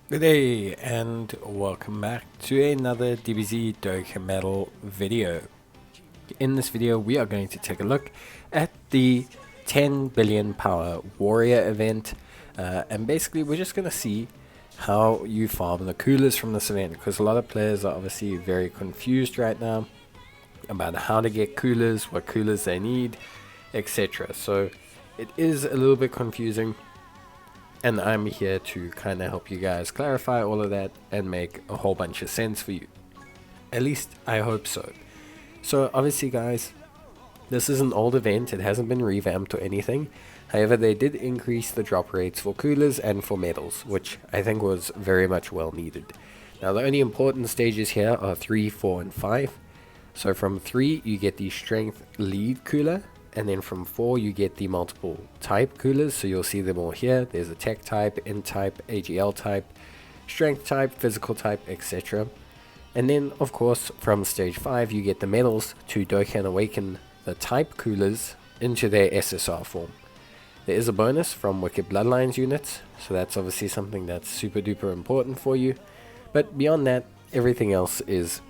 Good day and welcome back to another Dbz Dokkan Metal video. In this video we are going to take a look at the 10 billion power warrior event, and basically we're just going to see how you farm the coolers from this event, because a lot of players are obviously very confused right now about how to get coolers, what coolers they need, etc. So it is a little bit confusing, and I'm here to kind of help you guys clarify all of that and make a whole bunch of sense for you. At least I hope so. So obviously guys, this is an old event, it hasn't been revamped or anything. However, they did increase the drop rates for coolers and for medals, which I think was very much well needed. Now the only important stages here are 3, 4 and 5. So from 3 you get the strength lead cooler, and then from 4 you get the multiple type coolers, so you'll see them all here. There's a tech type, int type, AGL type, strength type, physical type, etc. And then of course from stage 5 you get the medals to Dokkan Awaken the type coolers into their SSR form. There is a bonus from Wicked Bloodlines units, so that's obviously something that's super duper important for you. But beyond that, everything else is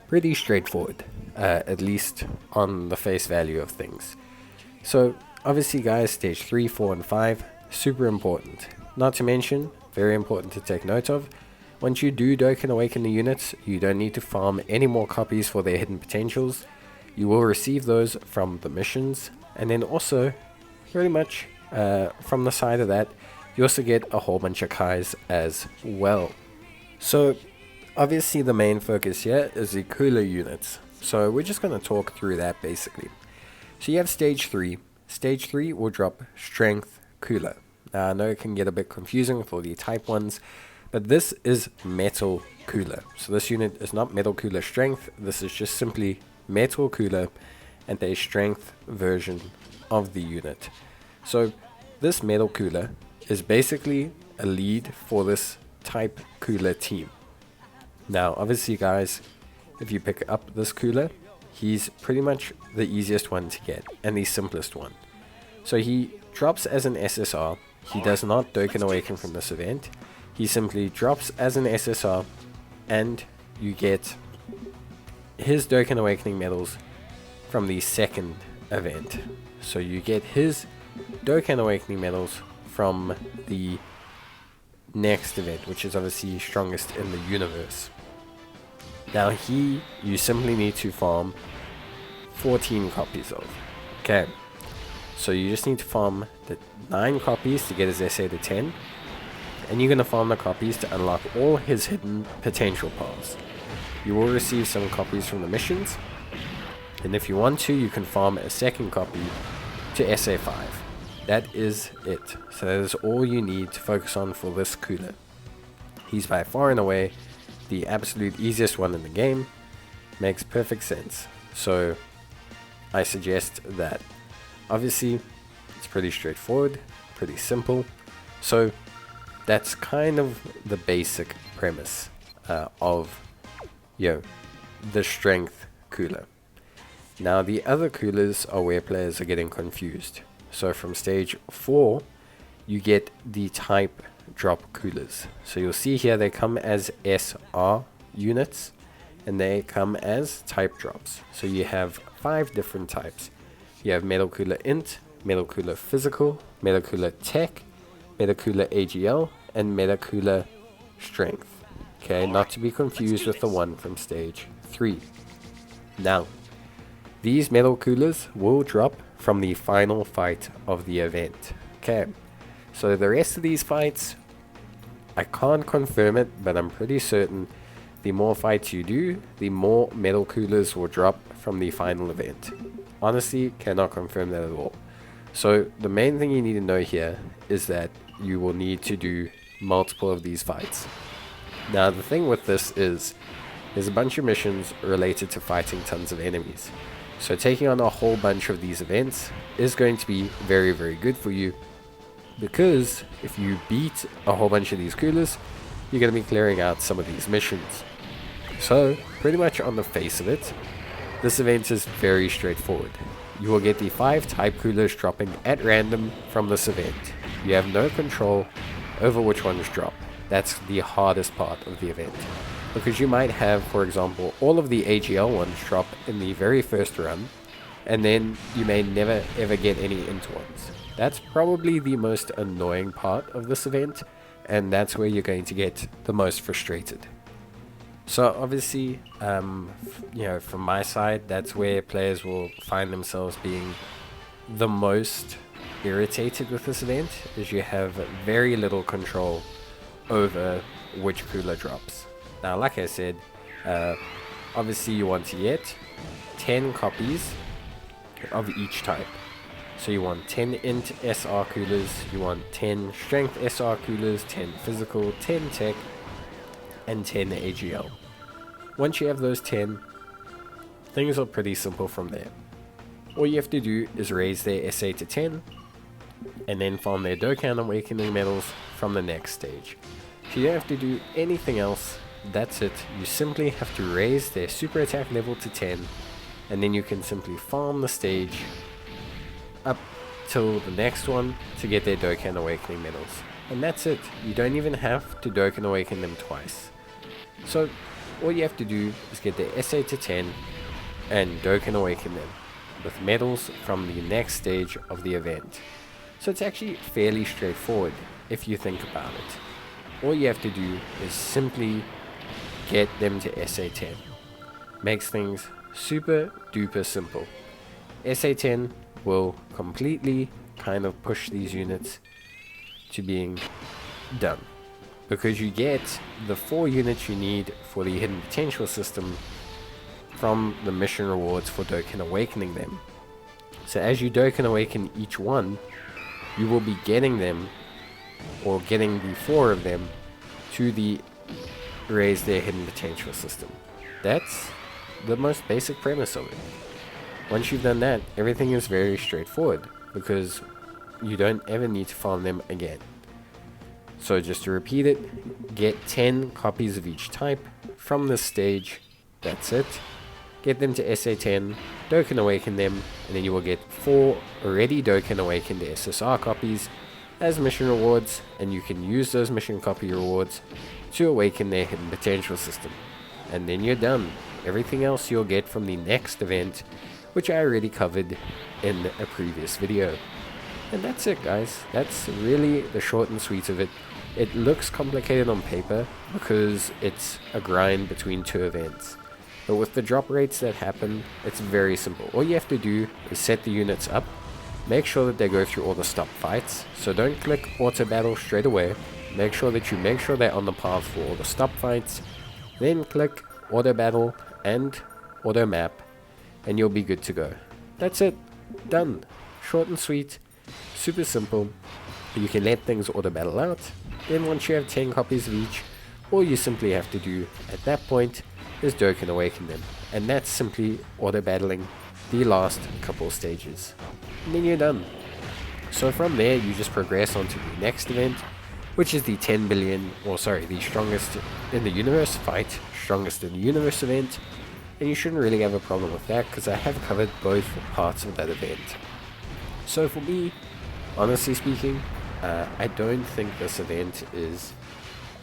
pretty straightforward, at least on the face value of things. So obviously guys, stage 3, 4 and 5, super important. Not to mention, very important to take note of, once you do Dokkan Awaken the units, you don't need to farm any more copies for their hidden potentials. You will receive those from the missions, and then also pretty much from the side of that you also get a whole bunch of Kais as well. So obviously the main focus here is the cooler units, so we're just going to talk through that basically. So you have stage 3. Stage 3 will drop strength cooler. Now I know it can get a bit confusing for the type ones, but this is metal cooler. So this unit is not metal cooler strength, this is just simply metal cooler and a strength version of the unit. So this metal cooler is basically a lead for this type cooler team. Now obviously guys, if you pick up this cooler, he's pretty much the easiest one to get and the simplest one. So he drops as an SSR, he does not Dokkan Awaken from this event, he simply drops as an SSR, and you get his Dokkan Awakening medals from the second event. So you get his Dokkan Awakening medals from the next event, which is obviously strongest in the universe. Now you simply need to farm 14 copies of. Okay, so you just need to farm the 9 copies to get his SA to 10, and you're going to farm the copies to unlock all his hidden potential paths. You will receive some copies from the missions, and if you want to, you can farm a second copy to SA 5. That is it. So that is all you need to focus on for this cooler. He's by far and away the absolute easiest one in the game. Makes perfect sense. So I suggest that. Obviously it's pretty straightforward, pretty simple. So that's kind of the basic premise of the strength cooler. Now the other coolers are where players are getting confused. So from stage 4 you get the type drop coolers. So you'll see here they come as SR units and they come as type drops. So you have 5 different types. You have Metal Cooler Int, Metal Cooler Physical, Metal Cooler Tech, Metal Cooler AGL, and Metal Cooler Strength. Okay, not to be confused with the one from stage 3. Now these metal coolers will drop from the final fight of the event. Okay, so the rest of these fights, I can't confirm it, but I'm pretty certain the more fights you do, the more metal coolers will drop from the final event. Honestly, cannot confirm that at all. So the main thing you need to know here is that you will need to do multiple of these fights. Now the thing with this is, there's a bunch of missions related to fighting tons of enemies. So taking on a whole bunch of these events is going to be very, very good for you, because if you beat a whole bunch of these coolers, you're going to be clearing out some of these missions. So pretty much on the face of it, this event is very straightforward. You will get the 5 type coolers dropping at random from this event. You have no control over which ones drop. That's the hardest part of the event, because you might have, for example, all of the AGL ones drop in the very first run, and then you may never ever get any int ones. That's probably the most annoying part of this event, and that's where you're going to get the most frustrated. So obviously, you know, from my side, that's where players will find themselves being the most irritated with this event, is you have very little control over which cooler drops. Now, like I said, obviously you want to get 10 copies of each type. So you want 10 int SR coolers, you want 10 strength SR coolers, 10 physical, 10 tech, and 10 AGL. Once you have those 10, things are pretty simple from there. All you have to do is raise their SA to 10, and then farm their Dokkan Awakening medals from the next stage. So you don't have to do anything else, that's it. You simply have to raise their super attack level to 10, and then you can simply farm the stage up till the next one to get their Dokkan Awakening medals. And that's it. You don't even have to Dokkan Awaken them twice. So all you have to do is get their SA to 10 and Dokkan Awaken them with medals from the next stage of the event. So it's actually fairly straightforward if you think about it. All you have to do is simply get them to SA 10. Makes things super duper simple. SA 10 will completely kind of push these units to being done, because you get the 4 units you need for the hidden potential system from the mission rewards for Dokkan Awakening them. So as you Dokkan Awaken each one, you will be getting them, or getting the 4 of them, to the raise their hidden potential system. That's the most basic premise of it. Once you've done that, everything is very straightforward, because you don't ever need to farm them again. So just to repeat it, get 10 copies of each type from this stage, that's it. Get them to SA 10, Dokkan Awaken them, and then you will get 4 already Dokkan Awakened SSR copies as mission rewards, and you can use those mission copy rewards to awaken their hidden potential system. And then you're done. Everything else you'll get from the next event, which I already covered in a previous video. And that's it, guys. That's really the short and sweet of it. It looks complicated on paper because it's a grind between 2 events. But with the drop rates that happen, it's very simple. All you have to do is set the units up, make sure that they go through all the stop fights. So don't click auto battle straight away. Make sure they're on the path for all the stop fights. Then click auto battle and auto map, and you'll be good to go. That's it. Done. Short and sweet. Super simple. You can let things auto battle out. Then once you have 10 copies of each, all you simply have to do at that point is Dokkan Awaken them. And that's simply auto battling the last couple stages. And then you're done. So from there, you just progress on to the next event, which is the 10 billion, or sorry, the strongest in the universe fight, strongest in the universe event. And you shouldn't really have a problem with that, because I have covered both parts of that event. So for me, honestly speaking, I don't think this event is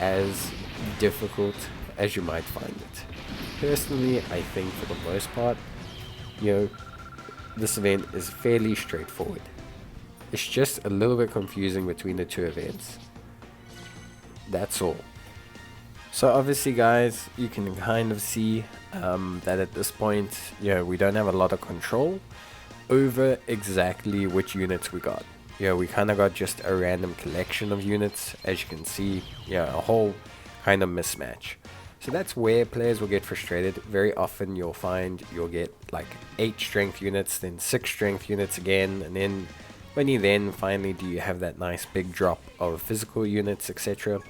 as difficult as you might find it. Personally, I think for the most part, you know, this event is fairly straightforward. It's just a little bit confusing between the 2 events. That's all. So obviously, guys, you can kind of see that at this point, you know, we don't have a lot of control over exactly which units we got. Yeah, we kind of got just a random collection of units, as you can see, yeah, a whole kind of mismatch. So that's where players will get frustrated. Very often you'll find you'll get like 8 strength units, then 6 strength units again, and then when you then finally do you have that nice big drop of physical units, etc.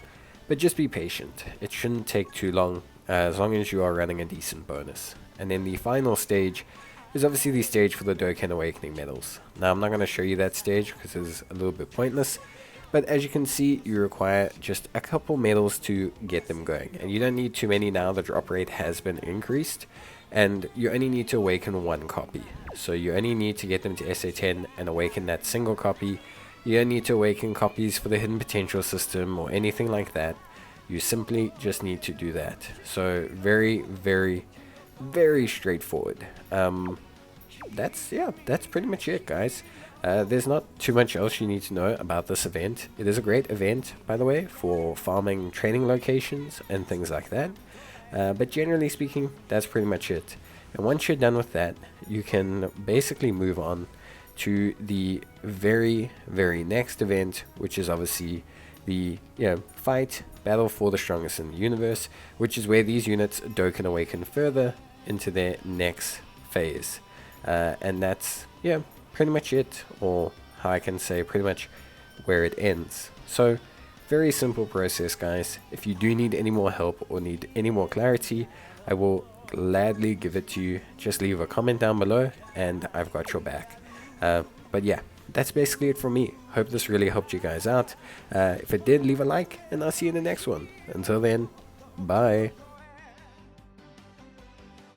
But just be patient. It shouldn't take too long, as long as you are running a decent bonus. And then the final stage is obviously the stage for the Dokkan Awakening medals. Now I'm not going to show you that stage because it's a little bit pointless, but as you can see, you require just a couple medals to get them going, and you don't need too many now. The drop rate has been increased, and you only need to awaken 1 copy. So you only need to get them to SA 10 and awaken that single copy. You don't need to awaken copies for the hidden potential system or anything like that. You simply just need to do that. So very, very, very straightforward. That's pretty much it, guys. There's not too much else you need to know about this event. It is a great event, by the way, for farming training locations and things like that. But generally speaking, that's pretty much it. And once you're done with that, you can basically move on to the very, very next event, which is obviously the fight battle for the strongest in the universe, which is where these units Dokkan Awaken further into their next phase. And that's pretty much it, or how I can say pretty much where it ends. So very simple process, guys. If you do need any more help or need any more clarity, I will gladly give it to you. Just leave a comment down below and I've got your back. But yeah, that's basically it for me. Hope this really helped you guys out. If it did, leave a like and I'll see you in the next one. Until then, bye.